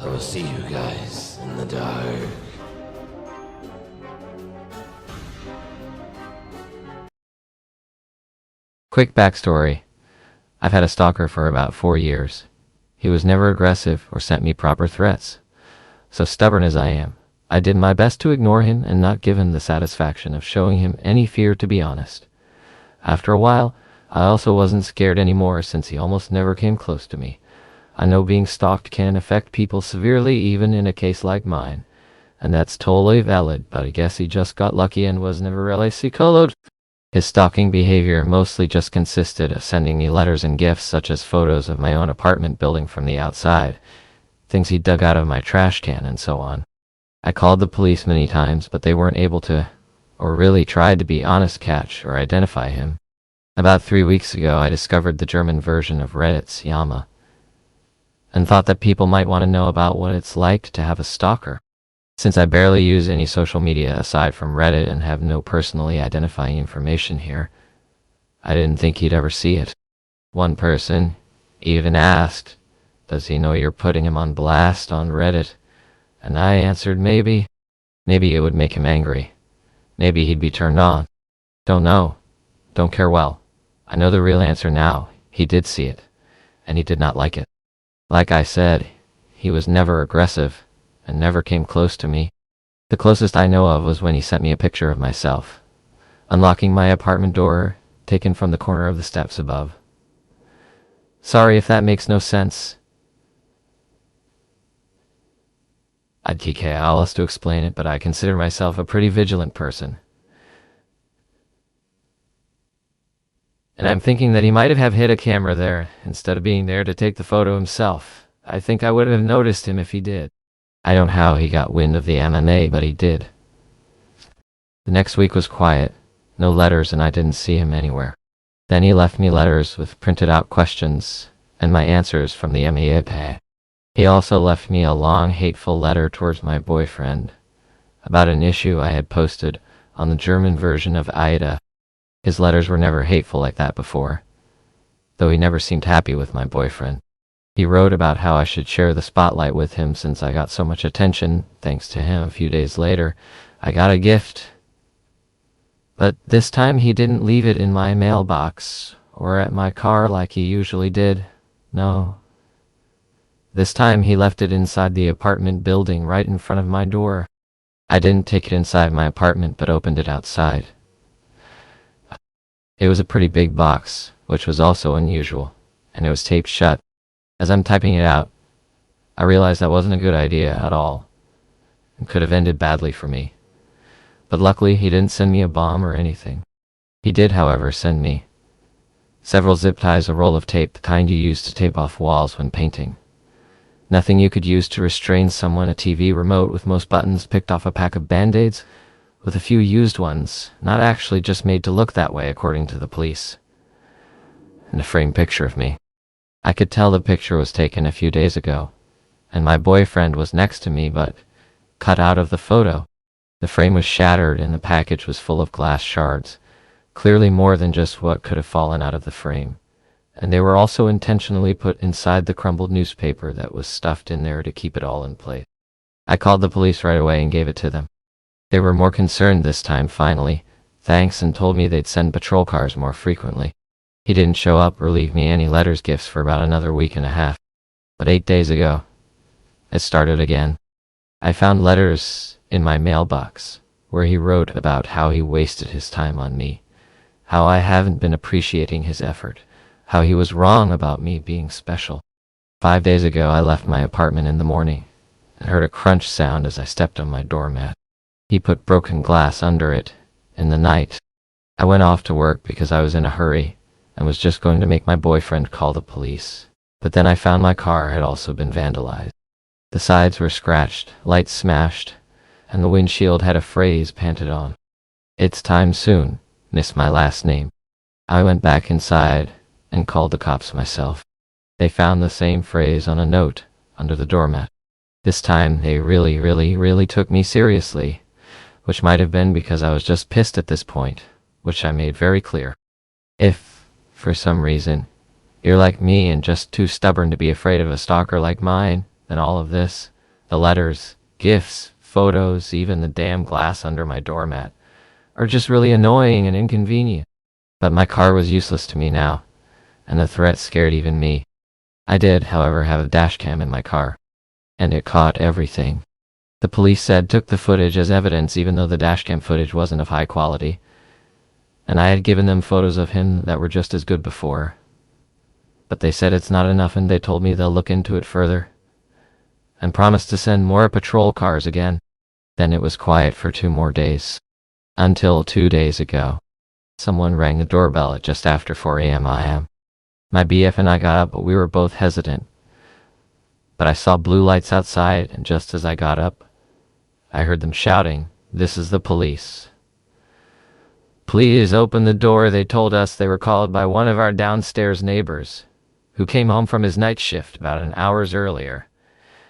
I will see you guys in the dark. Quick backstory. I've had a stalker for about 4 years. He was never aggressive or sent me proper threats. So stubborn as I am, I did my best to ignore him and not give him the satisfaction of showing him any fear, to be honest. After a while, I also wasn't scared anymore since he almost never came close to me. I know being stalked can affect people severely even in a case like mine, and that's totally valid, but I guess he just got lucky and was never really psychoed. His stalking behavior mostly just consisted of sending me letters and gifts such as photos of my own apartment building from the outside, things he dug out of my trash can, and so on. I called the police many times, but they weren't able to, or really tried to be honest, catch or identify him. About 3 weeks ago, I discovered the German version of Reddit's Yama, and thought that people might want to know about what it's like to have a stalker. Since I barely use any social media aside from Reddit and have no personally identifying information here, I didn't think he'd ever see it. One person even asked, "Does he know you're putting him on blast on Reddit?" And I answered maybe. Maybe it would make him angry. Maybe he'd be turned on. Don't know. Don't care. Well, I know the real answer now. He did see it, and he did not like it. Like I said, he was never aggressive and never came close to me. The closest I know of was when he sent me a picture of myself unlocking my apartment door, taken from the corner of the steps above. Sorry if that makes no sense. I'd take hours to explain it, but I consider myself a pretty vigilant person. And I'm thinking that he might have hid a camera there, instead of being there to take the photo himself. I think I would have noticed him if he did. I don't know how he got wind of the MMA, but he did. The next week was quiet, no letters, and I didn't see him anywhere. Then he left me letters with printed out questions, and my answers from the MMA. He also left me a long, hateful letter towards my boyfriend, about an issue I had posted on the German version of Ida. His letters were never hateful like that before, though he never seemed happy with my boyfriend. He wrote about how I should share the spotlight with him since I got so much attention. Thanks to him, a few days later, I got a gift. But this time he didn't leave it in my mailbox or at my car like he usually did. No. This time he left it inside the apartment building right in front of my door. I didn't take it inside my apartment but opened it outside. It was a pretty big box, which was also unusual, and it was taped shut. As I'm typing it out, I realized that wasn't a good idea at all, and could have ended badly for me. But luckily, he didn't send me a bomb or anything. He did, however, send me several zip ties, a roll of tape, the kind you use to tape off walls when painting. Nothing you could use to restrain someone, a TV remote with most buttons, picked off a pack of band-aids, with a few used ones, not actually just made to look that way according to the police, and a framed picture of me. I could tell the picture was taken a few days ago, and my boyfriend was next to me but cut out of the photo. The frame was shattered and the package was full of glass shards, clearly more than just what could have fallen out of the frame, and they were also intentionally put inside the crumbled newspaper that was stuffed in there to keep it all in place. I called the police right away and gave it to them. They were more concerned this time, finally, thanks, and told me they'd send patrol cars more frequently. He didn't show up or leave me any letters, gifts for about another week and a half. But 8 days ago, it started again. I found letters in my mailbox where he wrote about how he wasted his time on me, how I haven't been appreciating his effort, how he was wrong about me being special. 5 days ago, I left my apartment in the morning and heard a crunch sound as I stepped on my doormat. He put broken glass under it in the night. I went off to work because I was in a hurry and was just going to make my boyfriend call the police. But then I found my car had also been vandalized. The sides were scratched, lights smashed, and the windshield had a phrase painted on. "It's time soon, miss my last name." I went back inside and called the cops myself. They found the same phrase on a note under the doormat. This time they really took me seriously, which might have been because I was just pissed at this point, which I made very clear. If, for some reason, you're like me and just too stubborn to be afraid of a stalker like mine, Then all of this, the letters, gifts, photos, even the damn glass under my doormat, are just really annoying and inconvenient. But my car was useless to me now, and the threat scared even me. I did, however, have a dash cam in my car, and it caught everything. The police said took the footage as evidence even though the dashcam footage wasn't of high quality, and I had given them photos of him that were just as good before. But they said it's not enough and they told me they'll look into it further, and promised to send more patrol cars again. Then it was quiet for 2 more days. Until 2 days ago. Someone rang the doorbell at just after 4 a.m. My BF and I got up, but we were both hesitant. But I saw blue lights outside, and just as I got up, I heard them shouting, "This is the police. Please open the door." They told us they were called by one of our downstairs neighbors, who came home from his night shift about an hour earlier,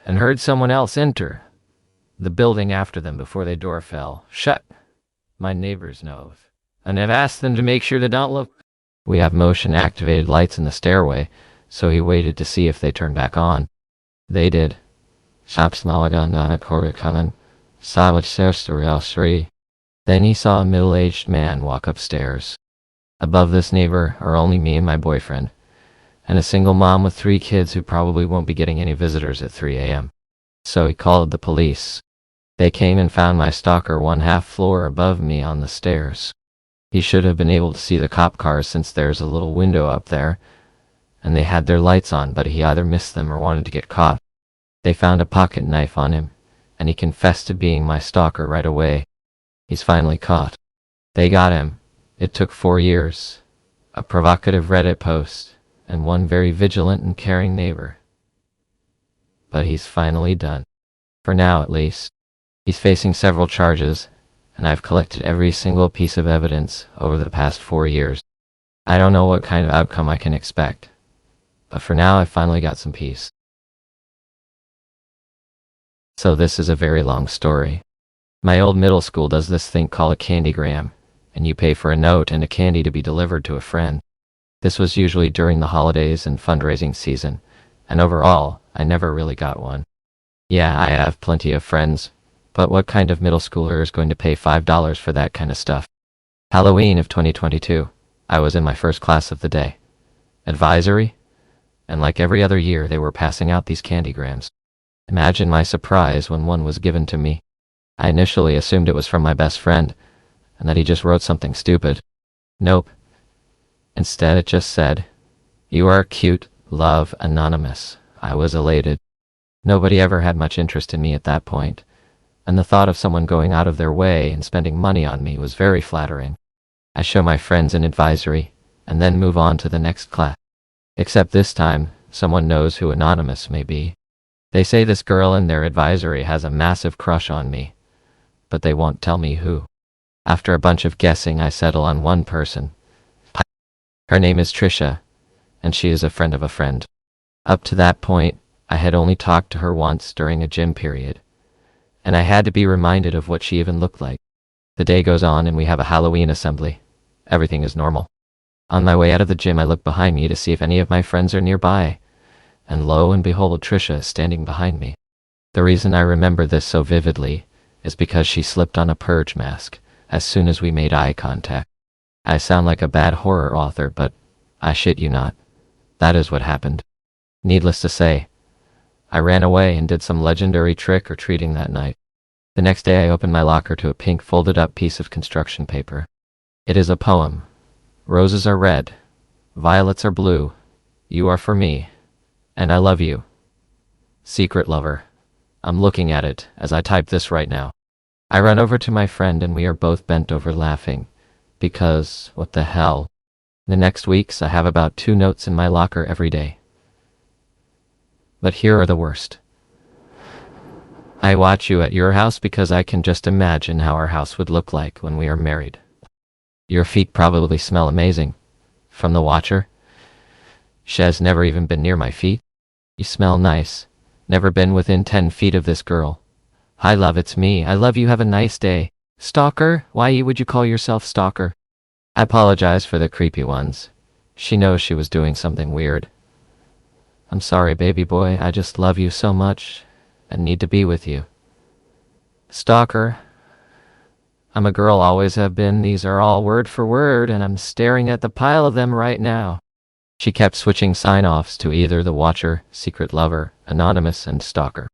and heard someone else enter the building after them before their door fell shut. My neighbors know, and have asked them to make sure they don't look. We have motion-activated lights in the stairway, so he waited to see if they turned back on. They did. Then he saw a middle-aged man walk upstairs. Above this neighbor are only me and my boyfriend, and a single mom with 3 kids who probably won't be getting any visitors at 3 a.m. So he called the police. They came and found my stalker 1/2 floor above me on the stairs. He should have been able to see the cop cars since there's a little window up there, and they had their lights on, but he either missed them or wanted to get caught. They found a pocket knife on him, and he confessed to being my stalker right away. He's finally caught. They got him. It took 4 years, a provocative Reddit post, and one very vigilant and caring neighbor. But he's finally done. For now, at least. He's facing several charges, and I've collected every single piece of evidence over the past 4 years. I don't know what kind of outcome I can expect, but for now I've finally got some peace. So this is a very long story. My old middle school does this thing called a candygram, and you pay for a note and a candy to be delivered to a friend. This was usually during the holidays and fundraising season, and overall, I never really got one. Yeah, I have plenty of friends, but what kind of middle schooler is going to pay $5 for that kind of stuff? Halloween of 2022, I was in my first class of the day. Advisory? And like every other year, they were passing out these candygrams. Imagine my surprise when one was given to me. I initially assumed it was from my best friend, and that he just wrote something stupid. Nope. Instead, it just said, "You are cute, love, anonymous." I was elated. Nobody ever had much interest in me at that point, and the thought of someone going out of their way and spending money on me was very flattering. I show my friends an advisory, and then move on to the next class. Except this time, someone knows who Anonymous may be. They say this girl in their advisory has a massive crush on me, but they won't tell me who. After a bunch of guessing, I settle on one person. Her name is Trisha, and she is a friend of a friend. Up to that point, I had only talked to her once during a gym period, and I had to be reminded of what she even looked like. The day goes on and we have a Halloween assembly. Everything is normal. On my way out of the gym, I look behind me to see if any of my friends are nearby, and lo and behold, Trisha is standing behind me. The reason I remember this so vividly is because she slipped on a purge mask as soon as we made eye contact. I sound like a bad horror author, but I shit you not. That is what happened. Needless to say, I ran away and did some legendary trick-or-treating that night. The next day I opened my locker to a pink folded-up piece of construction paper. It is a poem. Roses are red, violets are blue, you are for me, and I love you. Secret lover. I'm looking at it as I type this right now. I run over to my friend and we are both bent over laughing, because, what the hell? The next weeks I have about 2 notes in my locker every day. But here are the worst. I watch you at your house because I can just imagine how our house would look like when we are married. Your feet probably smell amazing. From the watcher? Shaz never even been near my feet. You smell nice. Never been within 10 feet of this girl. Hi love, it's me. I love you, have a nice day. Stalker? Why would you call yourself Stalker? I apologize for the creepy ones. She knows she was doing something weird. I'm sorry, baby boy. I just love you so much and need to be with you. Stalker. I'm a girl, always have been. These are all word for word, and I'm staring at the pile of them right now. She kept switching sign-offs to either the Watcher, Secret Lover, Anonymous, and Stalker.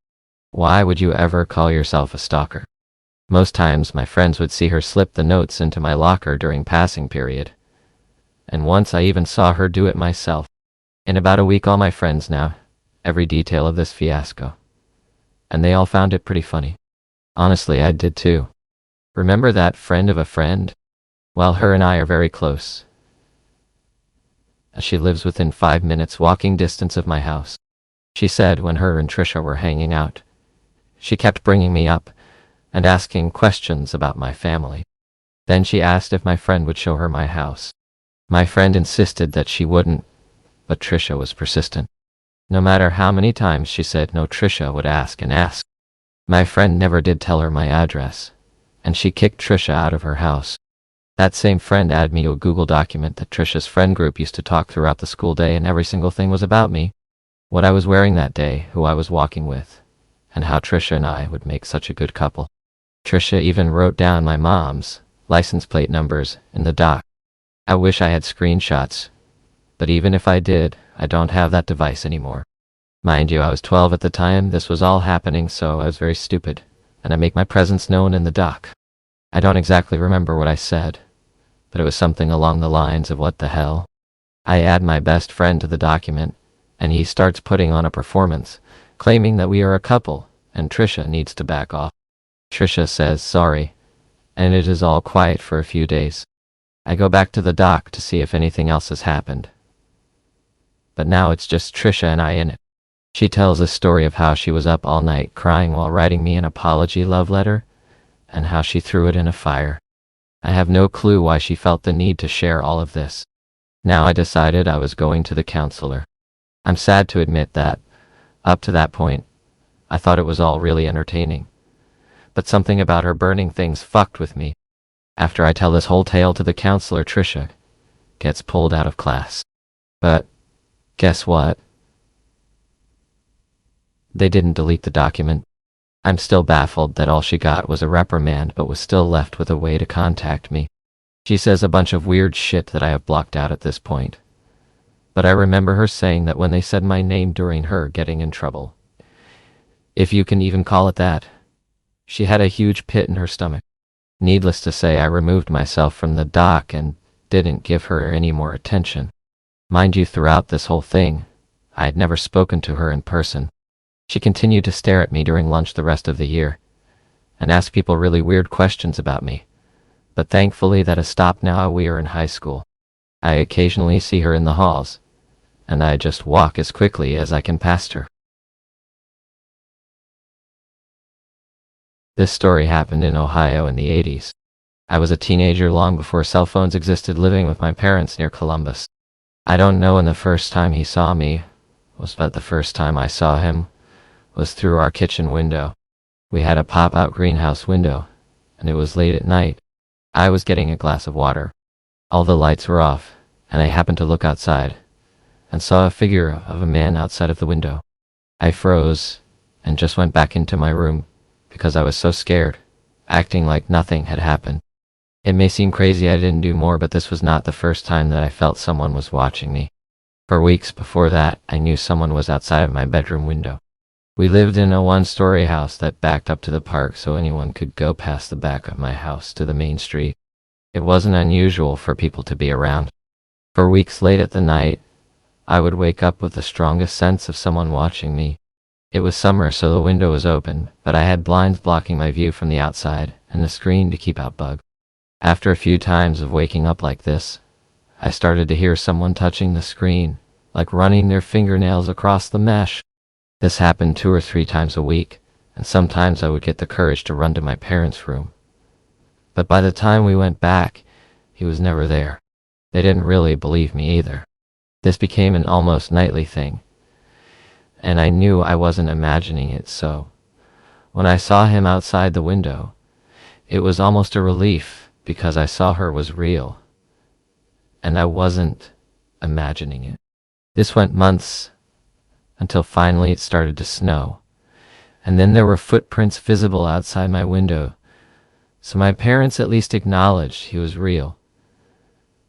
Why would you ever call yourself a stalker? Most times my friends would see her slip the notes into my locker during passing period. And once I even saw her do it myself. In about a week all my friends now, every detail of this fiasco. And they all found it pretty funny. Honestly, I did too. Remember that friend of a friend? Well, her and I are very close. She lives within 5 minutes walking distance of my house. She said when her and Trisha were hanging out, she kept bringing me up and asking questions about my family. Then she asked if my friend would show her my house. My friend insisted that she wouldn't, but Trisha was persistent. No matter how many times she said no, Trisha would ask and ask. My friend never did tell her my address, and she kicked Trisha out of her house. That same friend added me to a Google document that Trisha's friend group used to talk throughout the school day, and every single thing was about me. What I was wearing that day, who I was walking with, and how Trisha and I would make such a good couple. Trisha even wrote down my mom's license plate numbers in the doc. I wish I had screenshots, but even if I did, I don't have that device anymore. Mind you, I was 12 at the time this was all happening, so I was very stupid, and I make my presence known in the doc. I don't exactly remember what I said, but it was something along the lines of what the hell. I add my best friend to the document, and he starts putting on a performance, claiming that we are a couple, and Trisha needs to back off. Trisha says sorry, and it is all quiet for a few days. I go back to the doc to see if anything else has happened. But now it's just Trisha and I in it. She tells a story of how she was up all night crying while writing me an apology love letter, and how she threw it in a fire. I have no clue why she felt the need to share all of this. Now I decided I was going to the counselor. I'm sad to admit that, up to that point, I thought it was all really entertaining. But something about her burning things fucked with me. After I tell this whole tale to the counselor, Trisha gets pulled out of class. But guess what? They didn't delete the document. I'm still baffled that all she got was a reprimand, but was still left with a way to contact me. She says a bunch of weird shit that I have blocked out at this point. But I remember her saying that when they said my name during her getting in trouble, if you can even call it that, she had a huge pit in her stomach. Needless to say, I removed myself from the doc and didn't give her any more attention. Mind you, throughout this whole thing, I had never spoken to her in person. She continued to stare at me during lunch the rest of the year, and ask people really weird questions about me. But thankfully that has stopped now we are in high school. I occasionally see her in the halls, and I just walk as quickly as I can past her. This story happened in Ohio in the 80s. I was a teenager long before cell phones existed, living with my parents near Columbus. I don't know when the first time he saw me was, but the first time I saw him was through our kitchen window. We had a pop-out greenhouse window, and it was late at night. I was getting a glass of water. All the lights were off, and I happened to look outside, and saw a figure of a man outside of the window. I froze, and just went back into my room, because I was so scared, acting like nothing had happened. It may seem crazy I didn't do more, but this was not the first time that I felt someone was watching me. For weeks before that, I knew someone was outside of my bedroom window. We lived in a one-story house that backed up to the park, so anyone could go past the back of my house to the main street. It wasn't unusual for people to be around. For weeks late at the night, I would wake up with the strongest sense of someone watching me. It was summer, so the window was open, but I had blinds blocking my view from the outside, and a screen to keep out bugs. After a few times of waking up like this, I started to hear someone touching the screen, like running their fingernails across the mesh. This happened 2 or 3 times a week, and sometimes I would get the courage to run to my parents' room. But by the time we went back, he was never there. They didn't really believe me either. This became an almost nightly thing, and I knew I wasn't imagining it, so when I saw him outside the window, it was almost a relief, because I saw her was real, and I wasn't imagining it. This went months, until finally it started to snow. And then there were footprints visible outside my window, so my parents at least acknowledged he was real,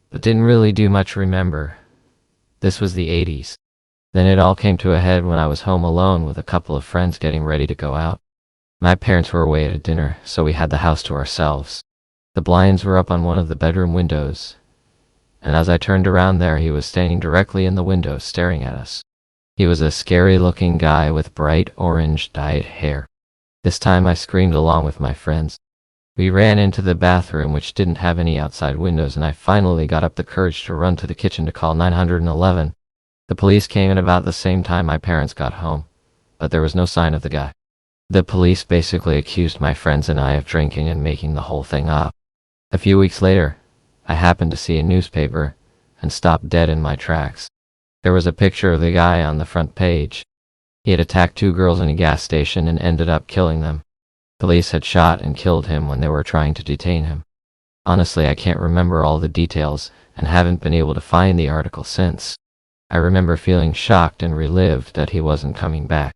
but didn't really do much remember. This was the 80s. Then it all came to a head when I was home alone with a couple of friends getting ready to go out. My parents were away at a dinner, so we had the house to ourselves. The blinds were up on one of the bedroom windows, and as I turned around there, he was standing directly in the window staring at us. He was a scary-looking guy with bright orange dyed hair. This time I screamed along with my friends. We ran into the bathroom, which didn't have any outside windows, and I finally got up the courage to run to the kitchen to call 911. The police came at about the same time my parents got home, but there was no sign of the guy. The police basically accused my friends and I of drinking and making the whole thing up. A few weeks later, I happened to see a newspaper and stopped dead in my tracks. There was a picture of the guy on the front page. He had attacked 2 girls in a gas station and ended up killing them. Police had shot and killed him when they were trying to detain him. Honestly, I can't remember all the details and haven't been able to find the article since. I remember feeling shocked and relieved that he wasn't coming back.